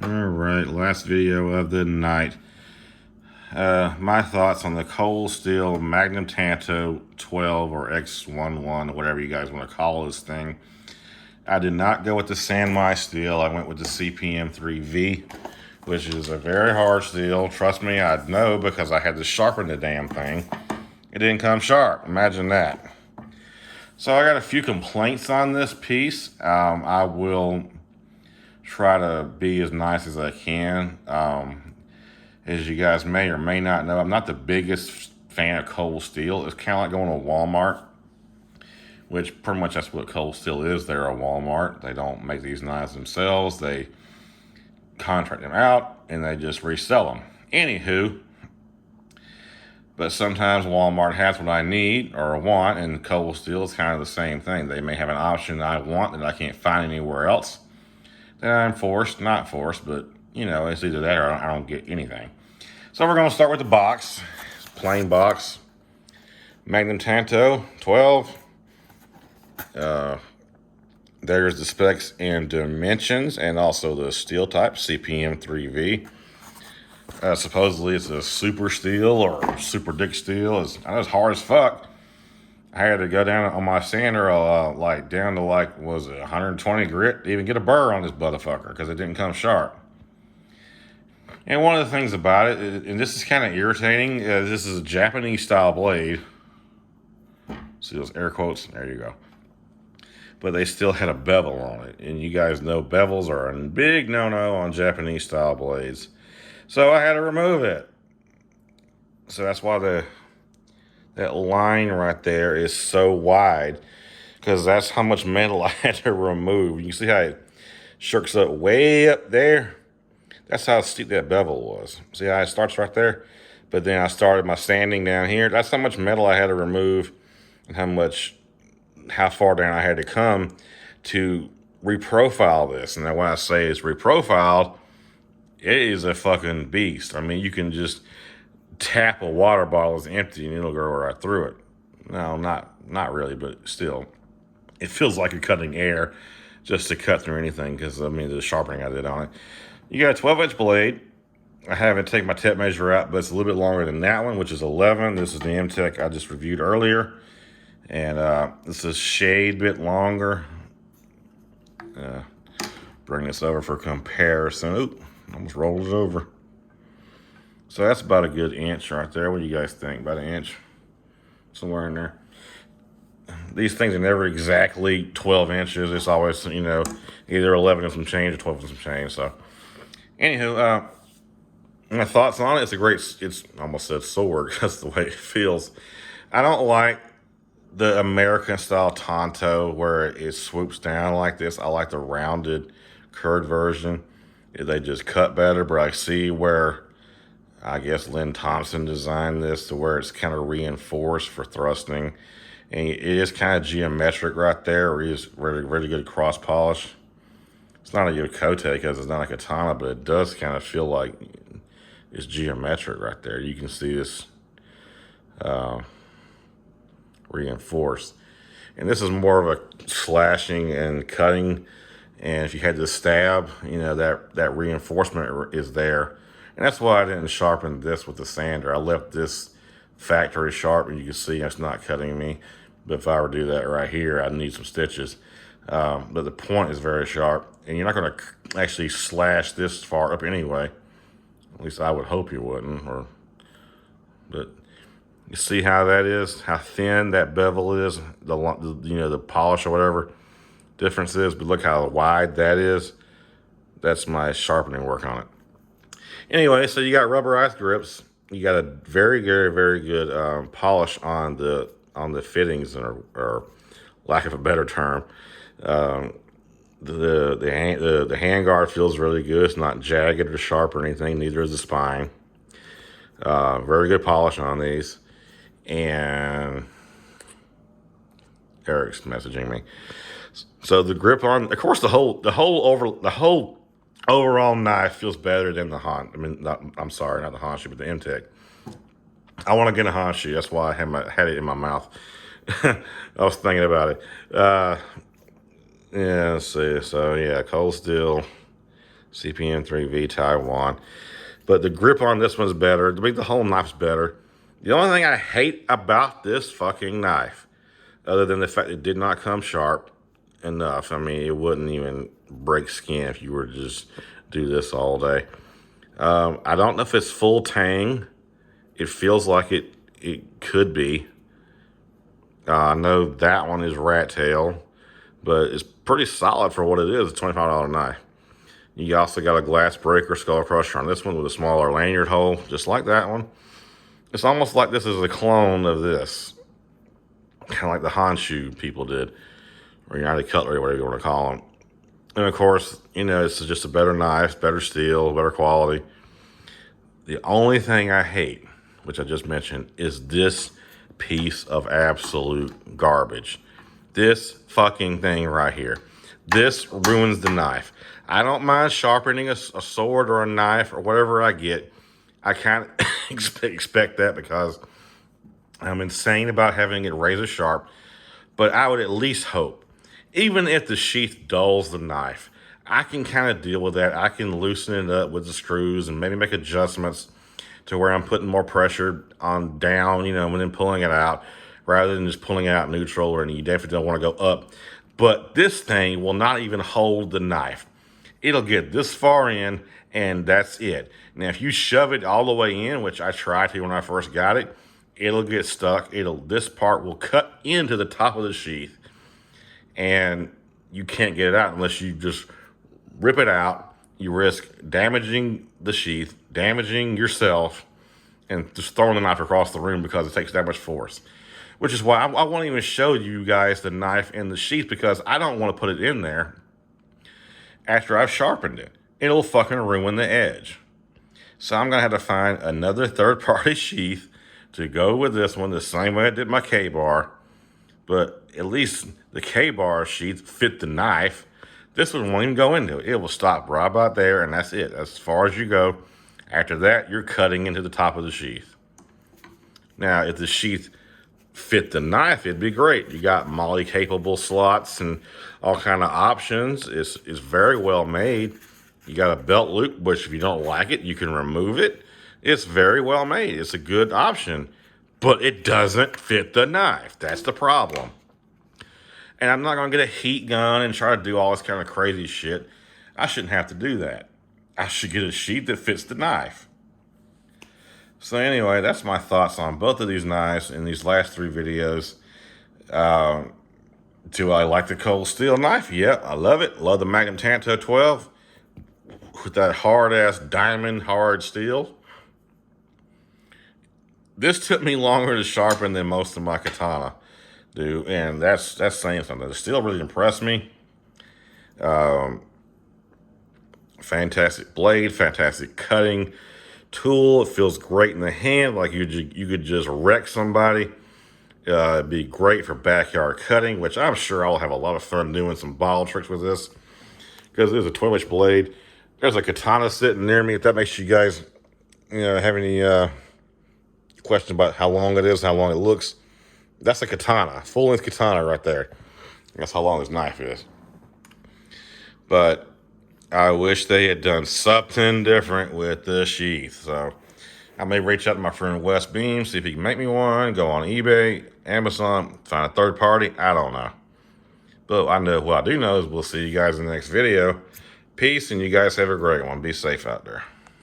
Alright, last video of the night. My thoughts on the cold steel Magnum Tanto 12 or XI, whatever you guys want to call this thing. I did not go with the Sanmai steel. I went with the CPM 3V, which is a very hard steel. Trust me, I know because I had to sharpen the damn thing. It didn't come sharp. Imagine that. So I got a few complaints on this piece. I will try to be as nice as I can. As you guys may or may not know, I'm not the biggest fan of cold steel. It's kind of like going to Walmart, which pretty much that's what cold steel is. They're a Walmart. They don't make these knives themselves. They contract them out and they just resell them. Anywho, but sometimes Walmart has what I need or want, and cold steel is kind of the same thing. They may have an option that I want that I can't find anywhere else. Then I'm forced, not forced, but you know, it's either that or I don't get anything. So we're going to start with the box. It's a plain box. Magnum Tanto 12. There's the specs and dimensions, and also the steel type, CPM 3V. Supposedly it's a super steel or super dick steel. It's hard as fuck. I had to go down on my sander, down to was it 120 grit to even get a burr on this motherfucker because it didn't come sharp. And one of the things about it, and this is kind of irritating, this is a Japanese style blade. See those air quotes? There you go. But they still had a bevel on it. And you guys know bevels are a big no-no on Japanese style blades. So I had to remove it. So that's why that line right there is so wide, because that's how much metal I had to remove. You can see how it shirks up way up there. That's how steep that bevel was. See how it starts right there? But then I started my sanding down here. That's how much metal I had to remove and how far down I had to come to reprofile this. And then when I say it's reprofiled, it is a fucking beast. I mean, you can just tap a water bottle as empty and it'll go right through it. No, not really, but still, it feels like you're cutting air just to cut through anything, because I mean the sharpening I did on it. You got a 12-inch blade. I haven't taken my tape measure out, but it's a little bit longer than that one, which is 11. This is the M-Tech I just reviewed earlier, and this is a shade bit longer. Bring this over for comparison. Oop, almost rolled it over. So that's about a good inch right there. What do you guys think? About an inch? Somewhere in there. These things are never exactly 12 inches. It's always, you know, either 11 and some change or 12 and some change. So, anywho, my thoughts on it. It's almost said sword. That's the way it feels. I don't like the American style Tanto where it swoops down like this. I like the rounded, curved version. They just cut better, but I see where I guess Lynn Thompson designed this to where it's kind of reinforced for thrusting. And it is kind of geometric right there. It is really good cross polish. It's not a Yokote because it's not a katana, but it does kind of feel like it's geometric right there. You can see this reinforced. And this is more of a slashing and cutting. And if you had to stab, you know, that reinforcement is there. And that's why I didn't sharpen this with the sander. I left this factory sharp, and you can see it's not cutting me. But if I were to do that right here, I'd need some stitches. But the point is very sharp, and you're not going to actually slash this far up anyway. At least I would hope you wouldn't. But you see how that is, how thin that bevel is, the polish or whatever difference is. But look how wide that is. That's my sharpening work on it. Anyway, so you got rubberized grips. You got a very good polish on the fittings, or lack of a better term. The hand guard feels really good. It's not jagged or sharp or anything. Neither is the spine. Very good polish on these. And Eric's messaging me. So the grip on, of course, the whole overall knife feels better than the I'm sorry, not the Honshu, but the M-Tech. I want to get a Honshu. That's why I had it in my mouth. I was thinking about it. Yeah, let's see. So, yeah, cold steel. CPM 3V Taiwan. But the grip on this one's better. The whole knife's better. The only thing I hate about this fucking knife, other than the fact it did not come sharp enough. I mean, it wouldn't even break skin if you were to just do this all day. I don't know if it's full tang. It feels like it could be. I know that one is rat tail, but it's pretty solid for what it is, a $25 knife. You also got a glass breaker skull crusher on this one with a smaller lanyard hole, just like that one. It's almost like this is a clone of this. Kind of like the Honshu people did, or United Cutlery, whatever you want to call them. And of course, you know, it's just a better knife, better steel, better quality. The only thing I hate, which I just mentioned, is this piece of absolute garbage. This fucking thing right here. This ruins the knife. I don't mind sharpening a sword or a knife or whatever I get. I kind of expect that because I'm insane about having it razor sharp. But I would at least hope, even if the sheath dulls the knife, I can kind of deal with that. I can loosen it up with the screws and maybe make adjustments to where I'm putting more pressure on down, you know, and then pulling it out, rather than just pulling out neutral, or you definitely don't want to go up. But this thing will not even hold the knife. It'll get this far in, and that's it. Now, if you shove it all the way in, which I tried to when I first got it, it'll get stuck. This part will cut into the top of the sheath, and you can't get it out unless you just rip it out. You risk damaging the sheath, damaging yourself, and just throwing the knife across the room because it takes that much force. Which is why I won't even show you guys the knife in the sheath, because I don't want to put it in there after I've sharpened it. It'll fucking ruin the edge. So I'm going to have to find another third-party sheath to go with this one, the same way I did my K-bar. But at least the K-bar sheath fit the knife. This one won't even go into it. It will stop right about there, and that's it. That's as far as you go. After that, you're cutting into the top of the sheath. Now, if the sheath fit the knife, it'd be great. You got MOLLE capable slots and all kind of options. It's very well made. You got a belt loop, which if you don't like it, you can remove it. It's very well made. It's a good option, but it doesn't fit the knife. That's the problem. And I'm not going to get a heat gun and try to do all this kind of crazy shit. I shouldn't have to do that. I should get a sheath that fits the knife. So anyway, that's my thoughts on both of these knives in these last 3 videos. Do I like the cold steel knife? Yeah, I love it. Love the Magnum Tanto 12 with that hard-ass diamond hard steel. This took me longer to sharpen than most of my katana do, and that's saying something. The steel really impressed me. Fantastic blade, fantastic cutting tool. It feels great in the hand, like you could just wreck somebody. It'd be great for backyard cutting, which I'm sure I'll have a lot of fun doing some ball tricks with this, because there's a 12-inch blade. There's a katana sitting near me. If that makes you guys, you know, have any question about how long it is, how long it looks, that's a katana, full-length katana right there. That's how long this knife is. But I wish they had done something different with the sheath. So I may reach out to my friend Wes Beam, see if he can make me one, go on eBay, Amazon, find a third party. I don't know. But I know what I do know is we'll see you guys in the next video. Peace, and you guys have a great one. Be safe out there.